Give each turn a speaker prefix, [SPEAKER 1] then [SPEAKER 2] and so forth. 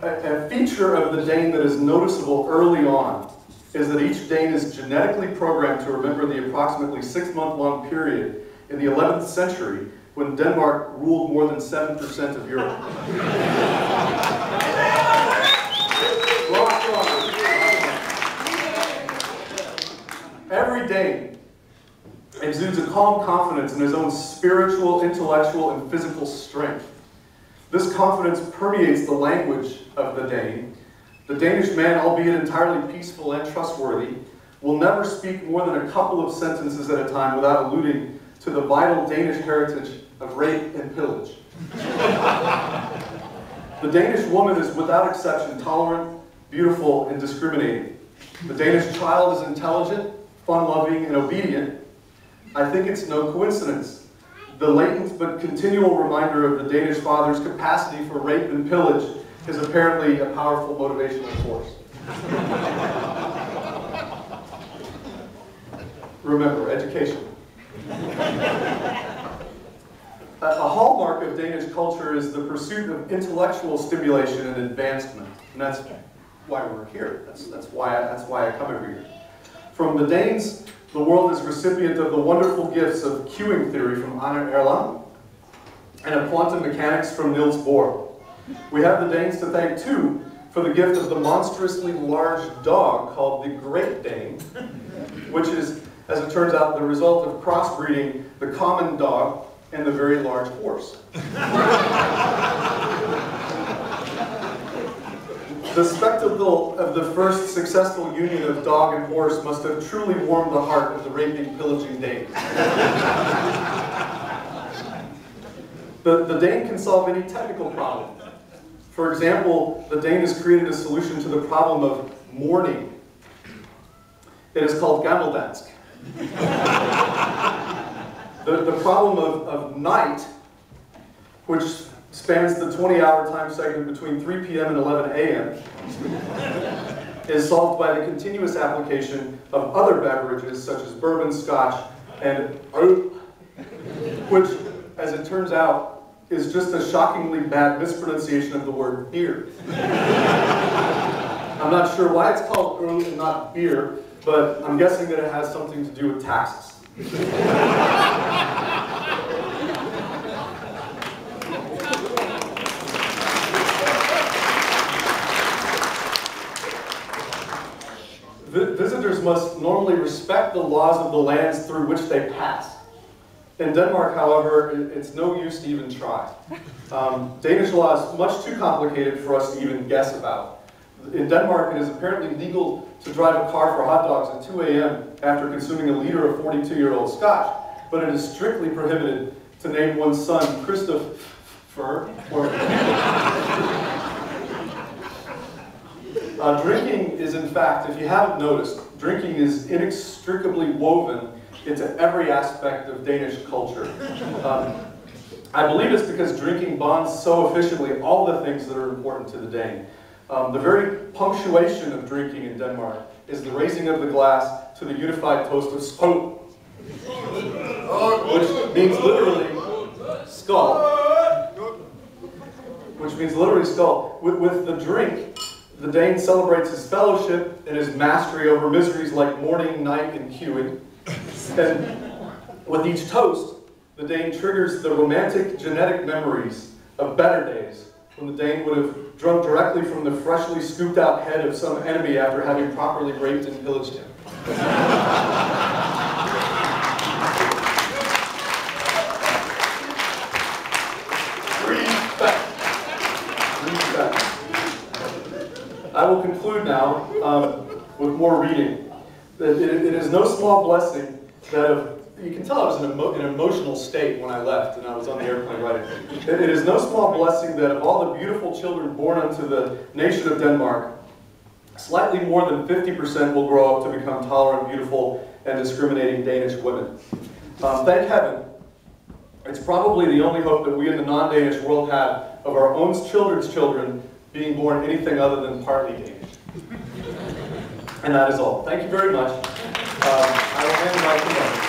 [SPEAKER 1] A feature of the Dane that is noticeable early on is that each Dane is genetically programmed to remember the approximately 6-month-long period in the 11th century when Denmark ruled more than 7% of Europe. Every Dane exudes a calm confidence in his own spiritual, intellectual, and physical strength. This confidence permeates the language of the Dane. The Danish man, albeit entirely peaceful and trustworthy, will never speak more than a couple of sentences at a time without alluding to the vital Danish heritage of rape and pillage. The Danish woman is without exception tolerant, beautiful, and discriminating. The Danish child is intelligent, fun-loving, and obedient. I think it's no coincidence. The latent but continual reminder of the Danish father's capacity for rape and pillage is apparently a powerful motivational force. Remember, education. A hallmark of Danish culture is the pursuit of intellectual stimulation and advancement. And that's why we're here. That's why I come every year. From the Danes, the world is recipient of the wonderful gifts of queuing theory from Anna Erland and of quantum mechanics from Niels Bohr. We have the Danes to thank, too, for the gift of the monstrously large dog called the Great Dane, which is, as it turns out, the result of crossbreeding the common dog and the very large horse. The spectacle of the first successful union of dog and horse must have truly warmed the heart of the raping, pillaging Dane. The Dane can solve any technical problem. For example, the Dane has created a solution to the problem of mourning. It is called gammeldansk. The problem of night, which spans the 20-hour time segment between 3 p.m. and 11 a.m., is solved by the continuous application of other beverages such as bourbon, scotch, and which, as it turns out, is just a shockingly bad mispronunciation of the word beer. I'm not sure why it's called and not beer, but I'm guessing that it has something to do with taxes. Visitors must normally respect the laws of the lands through which they pass. In Denmark, however, it's no use to even try. Danish law is much too complicated for us to even guess about. In Denmark, it is apparently legal to drive a car for hot dogs at 2 a.m. after consuming a liter of 42-year-old scotch, but it is strictly prohibited to name one's son Christopher or... Drinking is, in fact, if you haven't noticed, drinking is inextricably woven into every aspect of Danish culture. I believe it's because drinking bonds so efficiently all the things that are important to the Dane. The very punctuation of drinking in Denmark is the raising of the glass to the unified toast of skål, which means literally skull. Which means literally skull. With the drink, the Dane celebrates his fellowship and his mastery over miseries like morning, night, and queuing. And with each toast, the Dane triggers the romantic genetic memories of better days when the Dane would have drunk directly from the freshly scooped out head of some enemy after having properly raped and pillaged him. I will conclude now with more reading. It is no small blessing that you can tell I was in an emotional state when I left and I was on the airplane writing. It is no small blessing that of all the beautiful children born unto the nation of Denmark, slightly more than 50% will grow up to become tolerant, beautiful, and discriminating Danish women. Thank heaven, it's probably the only hope that we in the non-Danish world have of our own children's children being born anything other than partly Danish. And that is all. Thank you very much. I will hand the mic to Mark.